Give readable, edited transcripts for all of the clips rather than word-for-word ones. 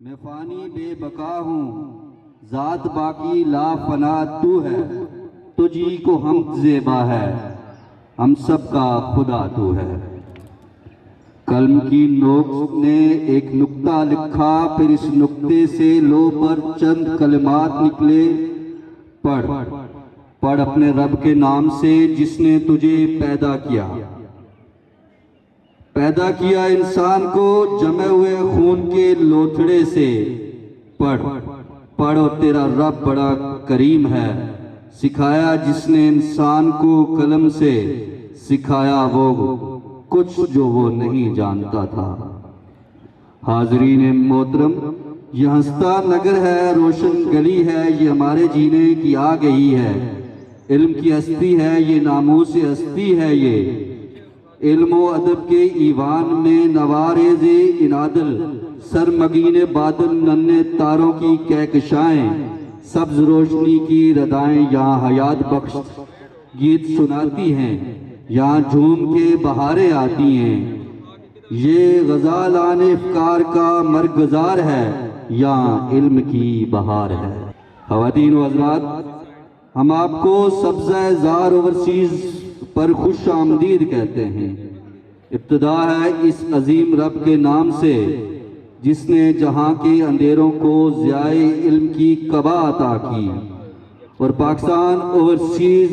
میں فانی بے بقا ہوں، ذات باقی لا فنا تو ہے، تجھی کو حمد زیبا ہے، ہم سب کا خدا تو ہے۔ قلم کی نوک نے ایک نکتہ لکھا، پھر اس نکتے سے لو پر چند کلمات نکلے۔ پڑھ اپنے رب کے نام سے جس نے تجھے پیدا کیا۔ پیدا کیا انسان کو جمے ہوئے خون کے لوتھڑے سے۔ پڑھ تیرا رب بڑا کریم ہے، سکھایا جس نے انسان کو قلم سے، سکھایا وہ کچھ جو وہ نہیں جانتا تھا۔ حاضرین محترم، یہ ہنستا نگر ہے، روشن گلی ہے، یہ ہمارے جینے کی آ گئی ہے۔ علم کی ہستی ہے یہ، ناموس ہستی ہے یہ، علم و ادب کے ایوان میں نوارز انادل، سرمگین بادل ننھے تاروں کی کہکشائیں، سبز روشنی کی ردائیں یہاں حیات بخش گیت سناتی ہیں، یہاں جھوم کے بہاریں آتی ہیں۔ یہ غزالان افکار کا مرغزار ہے، یہاں علم کی بہار ہے۔ خواتین و حضرات، ہم آپ کو سبزہ زار اوورسیز پر خوش آمدید کہتے ہیں۔ ابتدا ہے اس عظیم رب کے نام سے جس نے جہاں کے اندھیروں کو ضیاء علم کی قبا عطا کی، اور Pakistan overseas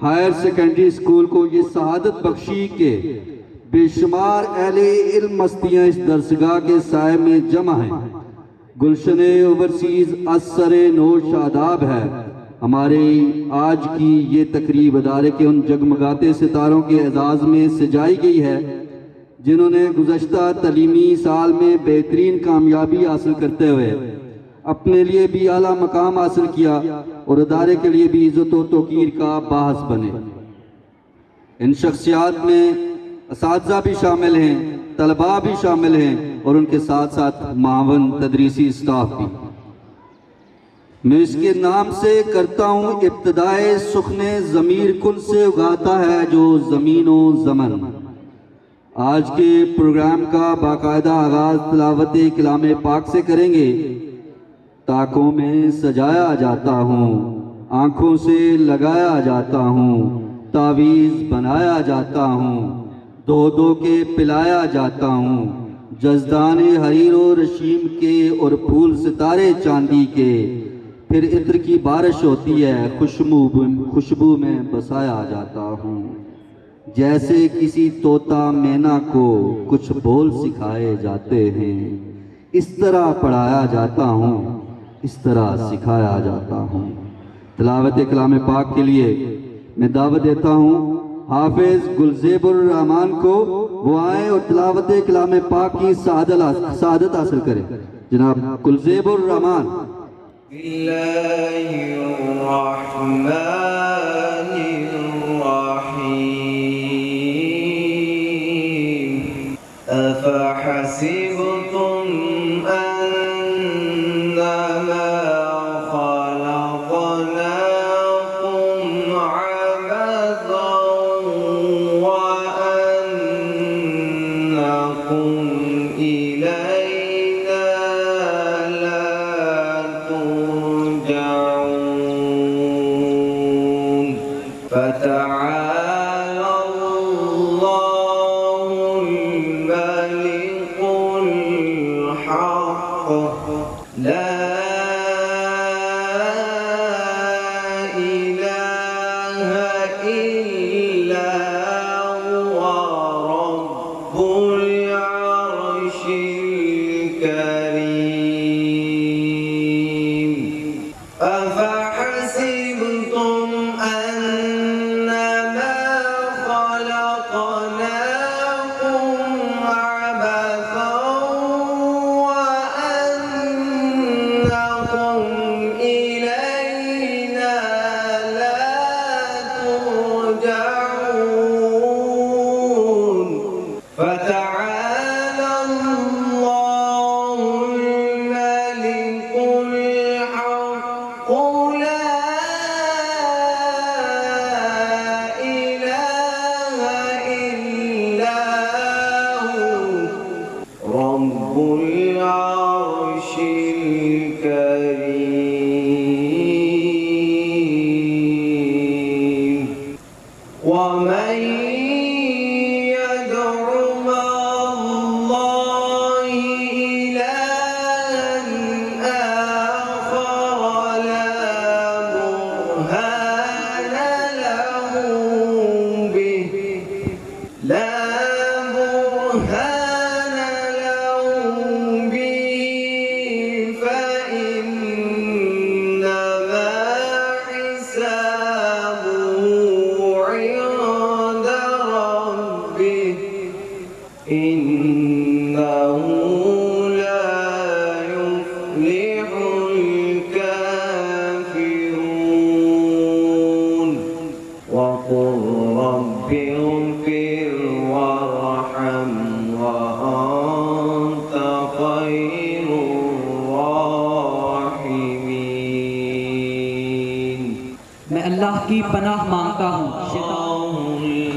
higher secondary school کو یہ سعادت بخشی کہ بے شمار اہل علم مستیاں اس درسگاہ کے سائے میں جمع ہیں۔ گلشن اوورسیز اثر نو شاداب ہے۔ ہماری آج کی یہ تقریب ادارے کے ان جگمگاتے ستاروں کے اعزاز میں سجائی گئی ہے جنہوں نے گزشتہ تعلیمی سال میں بہترین کامیابی حاصل کرتے ہوئے اپنے لیے بھی اعلیٰ مقام حاصل کیا اور ادارے کے لیے بھی عزت و توقیر کا باعث بنے۔ ان شخصیات میں اساتذہ بھی شامل ہیں، طلباء بھی شامل ہیں، اور ان کے ساتھ ساتھ معاون تدریسی اسٹاف بھی۔ میں اس کے نام سے کرتا ہوں ابتدائے سخن ضمیر کل سے اگاتا ہے جو زمین و زمن۔ آج کے پروگرام کا باقاعدہ آغاز تلاوت کلام پاک سے کریں گے۔ تاکوں میں سجایا جاتا ہوں، آنکھوں سے لگایا جاتا ہوں، تعویذ بنایا جاتا ہوں، دو دو کے پلایا جاتا ہوں، جزدان حریر و رشیم کے اور پھول ستارے چاندی کے، پھر عطر کی بارش ہوتی ہے، خوشبو میں بسایا جاتا ہوں، جیسے کسی طوطا مینا کو کچھ بول سکھائے جاتے ہیں، اس طرح پڑھایا جاتا ہوں، اس طرح سکھایا جاتا ہوں۔ تلاوت کلام پاک کے لیے میں دعوت دیتا ہوں حافظ گلزیب الرحمان کو، وہ آئیں اور تلاوت کلام پاک کی سعادت حاصل کریں۔ جناب گلزیب الرحمان۔ اللہ الرحمن الرحیم افحسبتم انما خلقناكم عبثا وانکم الینا لا ترجعون فتعالى الله الملك الحق لا إله إلا هو رب العرش الكريم أفحسبتم أنما خلقناكم عبثا وأنكم إلينا لا ترجعون فتعالى الله میں اللہ کی پناہ مانگتا ہوں